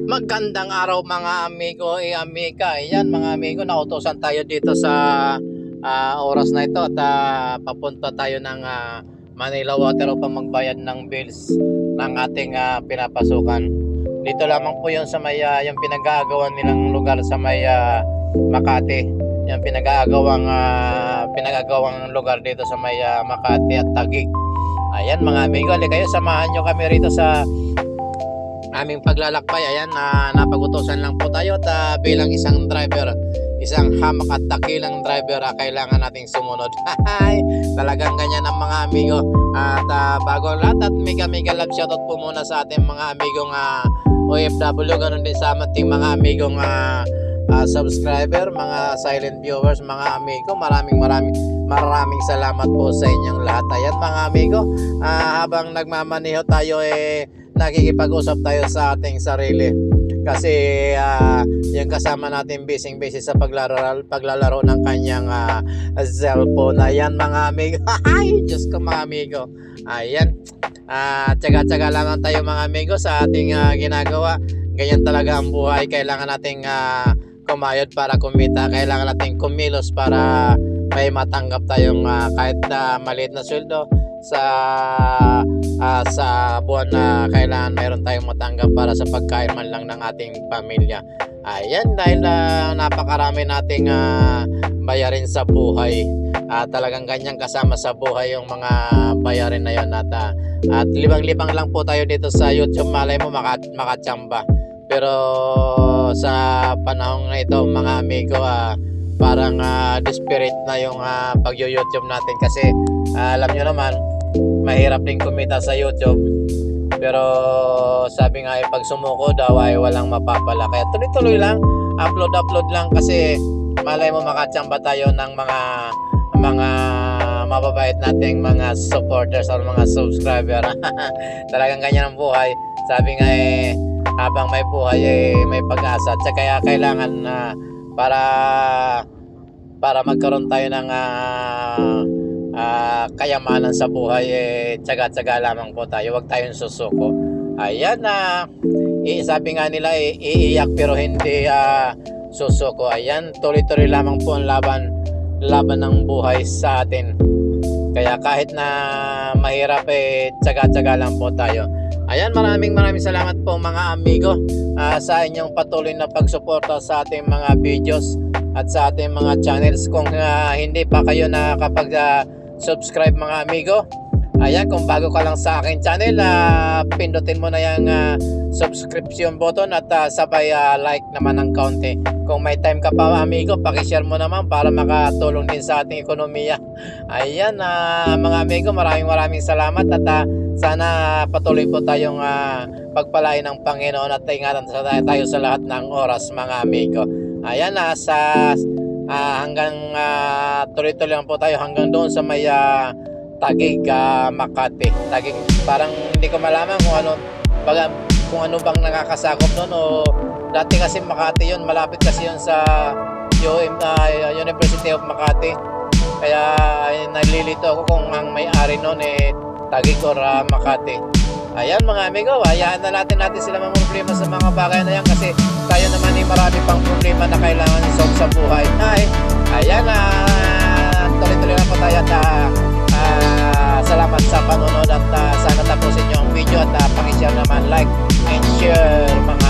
Magandang araw mga amigo amiga. Ayan mga amigo, nautosan tayo dito sa oras na ito at papunta tayo ng Manila Water upang magbayad ng bills ng ating pinapasukan. Dito lamang po yun sa may yung pinag-aagawan nilang lugar sa may Makati. Yung pinag-aagawang lugar dito sa may Makati at Taguig. Ayan mga amigo, kayo samahan nyo kami rito sa aming paglalakbay. Ayan, napagutusan lang po tayo at bilang isang driver, isang hamak at takilang driver, kailangan nating sumunod. Talagang ganyan ang mga amigo. At bago ang lahat, at mega love shoutout po muna sa ating mga amigong OFW, ganun din sa ating mga amigong subscriber, mga silent viewers, mga amigo. Maraming salamat po sa inyong lahat. Ayan mga amigo, habang nagmamaneho tayo nakikipag-usap tayo sa ating sarili kasi yung kasama natin busy sa paglalaro ng kanyang cellphone. Ayan mga amigo. Ay, Diyos ko mga amigo. Ayan, tsaga-tsaga lamang tayo mga amigo sa ating ginagawa. Ganyan talaga ang buhay. Kailangan nating kumayod para kumita. Kailangan nating kumilos para may matanggap tayong kahit maliit na sweldo sa buwan na kailangan mayroon tayong matanggap para sa pagkain man lang ng ating pamilya. Ayan, dahil napakarami nating bayarin sa buhay. Talagang ganyan kasama sa buhay yung mga bayarin na yun. At libang-libang lang po tayo dito sa YouTube. Malay mo makatsamba. Pero sa panahon na ito mga amigo, parang desperate na yung pag-YouTube natin kasi alam nyo naman, mahirap din kumita sa YouTube. Pero sabi nga pag sumuko daw ay walang mapapala. Kaya tuloy-tuloy lang, upload lang kasi malay mo makatsamba tayo ng mga mababait nating mga supporters or mga subscriber. Talagang ganyan ang buhay. Sabi nga habang may buhay may pag-asa. At kaya kailangan para magkaroon tayo ng kayamanan sa buhay, tsaga-tsaga lamang po tayo, wag tayong susuko. Ayan, sabi nga nila iiyak pero hindi susuko. Ayan, tuloy-tuloy lamang po ang laban ng buhay sa atin. Kaya kahit na mahirap, tsaga-tsaga lang po tayo. Ayan, maraming salamat po mga amigo sa inyong patuloy na pagsuporta sa ating mga videos at sa ating mga channels. Kung hindi pa kayo nakapag-subscribe mga amigo, ayan, kung bago ka lang sa aking channel, pindutin mo na yung subscription button at sabay like naman ng kaunti. Kung may time ka pa amigo, pakishare mo naman para makatulong din sa ating ekonomiya. Ayan mga amigo, maraming salamat at sana patuloy po tayong pagpalain ng Panginoon at ingatan tayo sa lahat ng oras mga amigo. Ayan, hanggang tuloy-tuloy lang po tayo hanggang doon sa may Taguig, Makati. Taguig, parang hindi ko malaman kung ano bang nakakasakop doon, o dati kasi Makati yun, malapit kasi yun sa University of Makati. Kaya nalilito ako kung ang may-ari noon Taguig or Makati. Ayan mga amigo, hayaan na natin sila mga problema sa mga bagay na yan kasi tayo naman marami pang problema na kailangan i-solve sa buhay. Ayan, tuloy-tuloy lang po tayo at salamat sa panonood at sana tapusin nyo ang video at pakishare naman, like and share mga